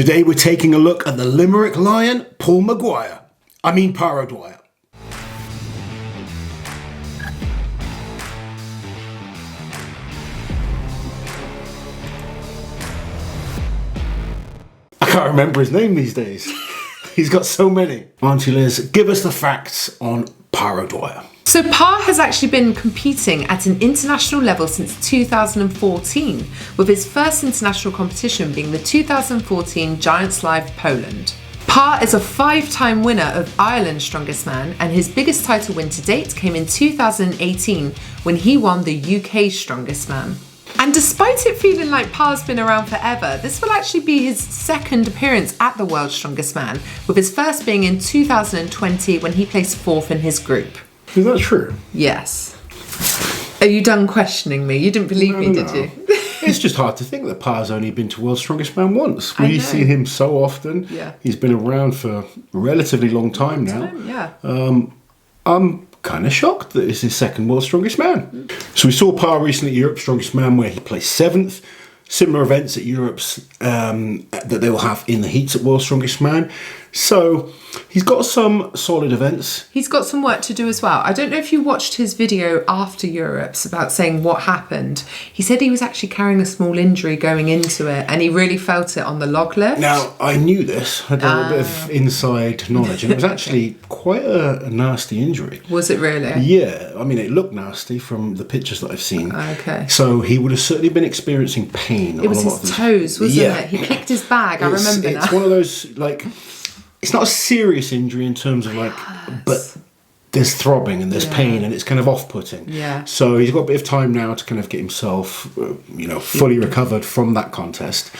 Today we're taking a look at the Limerick Lion, Paul Para Dwyer. I can't remember his name these days. He's got so many. Auntie Liz, give us the facts on Para Dwyer. So Pa has actually been competing at an international level since 2014, with his first international competition being the 2014 Giants Live Poland. Pa is a 5-time winner of Ireland's Strongest Man, and his biggest title win to date came in 2018 when he won the UK's Strongest Man. And despite it feeling like Pa's been around forever, this will actually be his second appearance at the World's Strongest Man, with his first being in 2020 when he placed 4th in his group. Is that true? Yes. Are you done questioning me? You didn't believe me, did you? It's just hard to think that Pa's only been to World's Strongest Man once. We've seen him so often. Yeah. He's been around for a relatively long time now. Yeah. I'm kind of shocked that it's his second World's Strongest Man. So we saw Pa recently at Europe's Strongest Man where he placed 7th. Similar events at Europe's that they will have in the heats at World's Strongest Man. So he's got some solid events. He's got some work to do as well. I don't know if you watched his video after Europe's about saying what happened. He said he was actually carrying a small injury going into it and he really felt it on the log lift. Now, I knew this. I had a bit of inside knowledge and it was actually quite a nasty injury. Was it really? Yeah. I mean, it looked nasty from the pictures that I've seen. Okay. So he would have certainly been experiencing pain. It was his toes, wasn't it? He kicked his bag, I remember now. It's one of those, like... It's not a serious injury in terms of like, but there's throbbing and there's pain and it's kind of off-putting. Yeah. So he's got a bit of time now to kind of get himself, fully recovered from that contest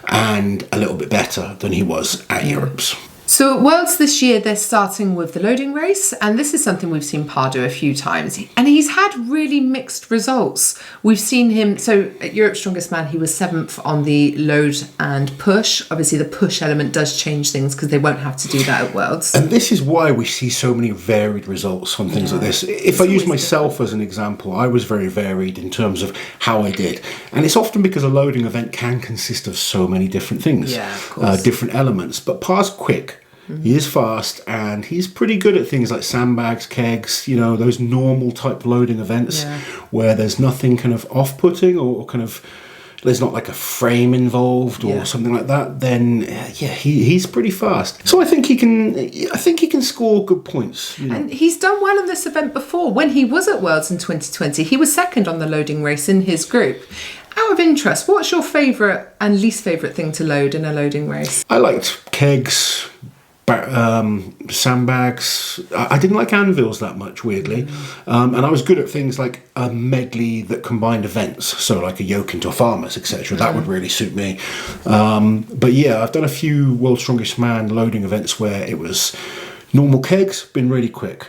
and a little bit better than he was at Europe's. So at Worlds this year, they're starting with the loading race, and this is something we've seen Pa do a few times, and he's had really mixed results. We've seen him, so at Europe's Strongest Man, he was 7th on the load and push. Obviously, the push element does change things because they won't have to do that at Worlds. And this is why we see so many varied results on things like this. If I use myself as an example, I was very varied in terms of how I did. And it's often because a loading event can consist of so many different things, different elements. But Pa's quick. He is fast and he's pretty good at things like sandbags, kegs, those normal type loading events where there's nothing kind of off-putting or kind of, there's not like a frame involved or something like that, then he's pretty fast. So I think he can score good points. And he's done well in this event before. When he was at Worlds in 2020, he was 2nd on the loading race in his group. Out of interest, what's your favourite and least favourite thing to load in a loading race? I liked kegs, sandbags. I didn't like anvils that much, weirdly, and I was good at things like a medley that combined events, so like a yoke into a farmers, etc. That would really suit me. But yeah, I've done a few World's Strongest Man loading events where it was normal kegs, been really quick.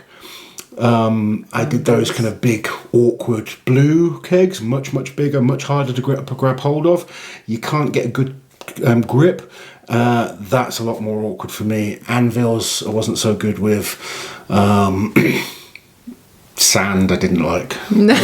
I did those kind of big, awkward blue kegs, much bigger, much harder to grab hold of. You can't get a good grip. That's a lot more awkward for me. Anvils I wasn't so good with. Sand I didn't like. No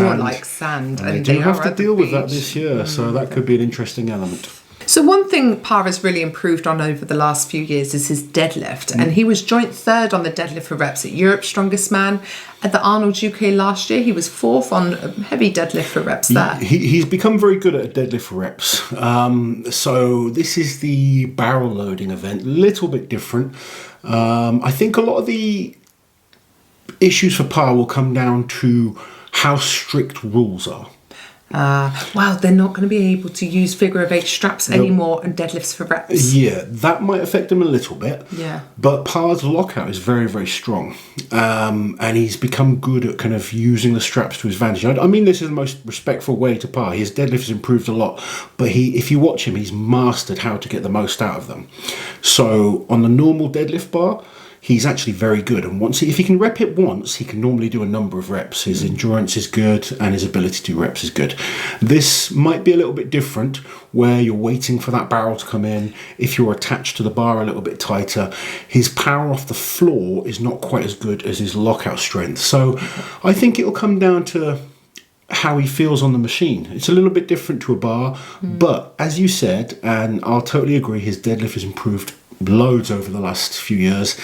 one likes sand. And I do have to deal with that this year, so that could be an interesting element. So one thing Pa has really improved on over the last few years is his deadlift, and he was joint 3rd on the deadlift for reps at Europe's Strongest Man. At the Arnold UK last year, he was 4th on heavy deadlift for reps there. He's become very good at a deadlift for reps. So this is the barrel loading event, a little bit different. I think a lot of the issues for Pa will come down to how strict rules are. Wow, they're not going to be able to use figure of 8 straps anymore and deadlifts for reps. Yeah, that might affect him a little bit. Yeah. But Pa's lockout is very, very strong. And he's become good at kind of using the straps to his advantage. I mean, this is the most respectful way to Pa. His deadlift has improved a lot. But if you watch him, he's mastered how to get the most out of them. So on the normal deadlift bar, he's actually very good, and if he can rep it once, he can normally do a number of reps. His endurance is good and his ability to do reps is good. This might be a little bit different where you're waiting for that barrel to come in. If you're attached to the bar a little bit tighter, his power off the floor is not quite as good as his lockout strength. So I think it'll come down to how he feels on the machine. It's a little bit different to a bar, but as you said, and I'll totally agree, his deadlift has improved loads over the last few years.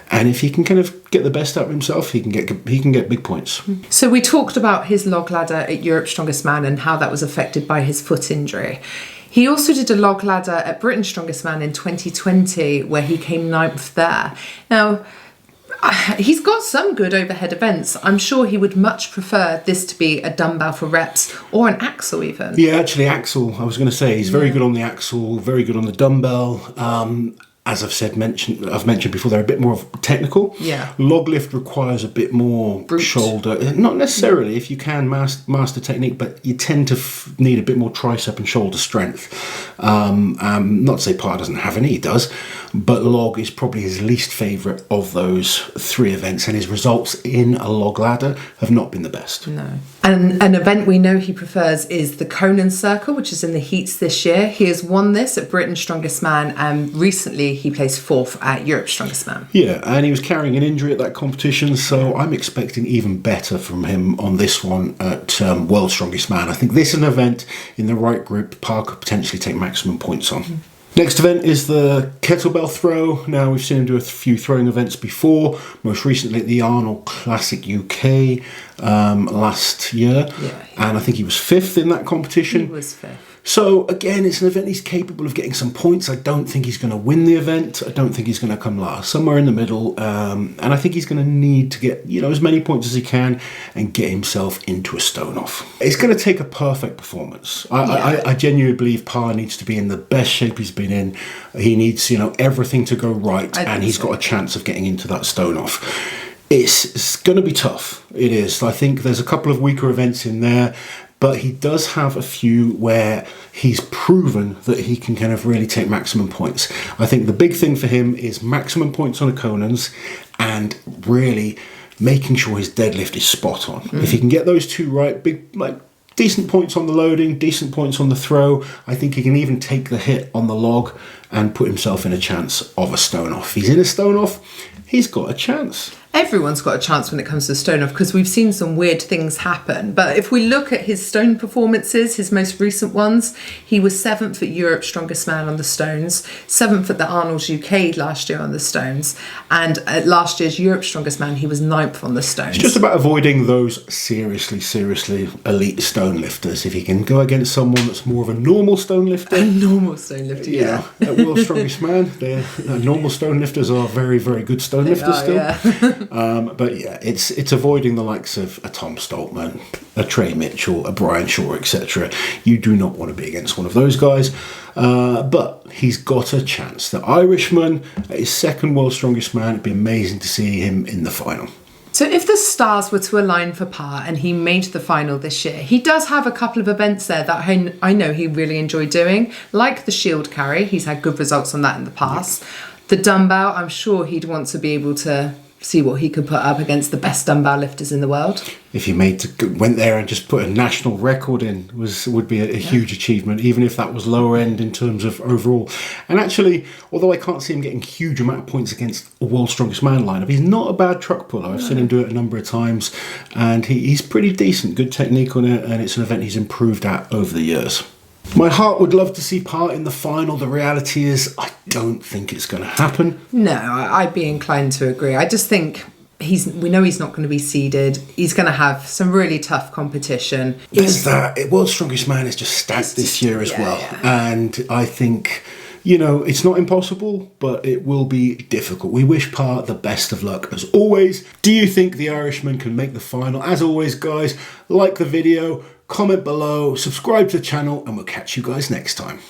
And if he can kind of get the best out of himself, he can get big points. So we talked about his log ladder at Europe's Strongest Man and how that was affected by his foot injury. He also did a log ladder at Britain's Strongest Man in 2020, where he came 9th there. Now, he's got some good overhead events. I'm sure he would much prefer this to be a dumbbell for reps or an axle even. Yeah, actually, axle, I was going to say, he's very good on the axle, very good on the dumbbell. As I've mentioned before, they're a bit more technical. Yeah. Log lift requires a bit more shoulder. Not necessarily, if you can master technique, but you tend to need a bit more tricep and shoulder strength. Not to say Parr doesn't have any, he does, but log is probably his least favourite of those 3 events, and his results in a log ladder have not been the best. No. And an event we know he prefers is the Conan Circle, which is in the heats this year. He has won this at Britain's Strongest Man, and recently he placed 4th at Europe's Strongest Man. Yeah, and he was carrying an injury at that competition, so I'm expecting even better from him on this one at World's Strongest Man. I think this is an event in the right group Parr could potentially take maximum points on. Next event is the Kettlebell Throw. Now, we've seen him do a few throwing events before, most recently at the Arnold Classic UK last year, and I think he was 5th in that competition. He was 5th. So, again, it's an event he's capable of getting some points. I don't think he's going to win the event. I don't think he's going to come last. Somewhere in the middle. And I think he's going to need to get, as many points as he can and get himself into a stone off. It's going to take a perfect performance. I genuinely believe Parr needs to be in the best shape he's been in. He needs, everything to go right, and he's got a chance of getting into that stone off. It's going to be tough. It is. I think there's a couple of weaker events in there, but he does have a few where he's proven that he can kind of really take maximum points. I think the big thing for him is maximum points on a Conan's and really making sure his deadlift is spot on. If he can get those 2 right, decent points on the loading, decent points on the throw, I think he can even take the hit on the log and put himself in a chance of a stone off. If he's in a stone off, he's got a chance. Everyone's got a chance when it comes to stone off, because we've seen some weird things happen. But if we look at his stone performances, his most recent ones, he was 7th at Europe's Strongest Man on the stones, 7th at the Arnold's UK last year on the stones, and at last year's Europe's Strongest Man he was 9th on the stones. It's just about avoiding those seriously elite stone lifters. If you can go against someone that's more of a normal stone lifter. A normal stone lifter, yeah. At World's Strongest Man, normal stone lifters are very, very good stone lifters still. Yeah. But yeah, it's avoiding the likes of a Tom Stoltman, a Trey Mitchell, a Brian Shaw, etc. You do not want to be against one of those guys. But he's got a chance. The Irishman, his 2nd World's Strongest Man, it'd be amazing to see him in the final. So if the stars were to align for Parr and he made the final this year, he does have a couple of events there that I know he really enjoyed doing, like the shield carry. He's had good results on that in the past. The dumbbell, I'm sure he'd want to be able to see what he could put up against the best dumbbell lifters in the world. If he went there and just put a national record in, would be a huge achievement, even if that was lower end in terms of overall. And actually, although I can't see him getting huge amount of points against a World's Strongest Man lineup, he's not a bad truck puller. I've seen him do it a number of times, and he's pretty decent, good technique on it, and it's an event he's improved at over the years. My heart would love to see Parr in the final. The reality is, I don't think it's going to happen. No, I'd be inclined to agree. I just think we know he's not going to be seeded. He's going to have some really tough competition. There's that. World's Strongest Man is just stacked this year as well. Yeah. And I think, it's not impossible, but it will be difficult. We wish Parr the best of luck as always. Do you think the Irishman can make the final? As always, guys, like the video, comment below, subscribe to the channel, and we'll catch you guys next time.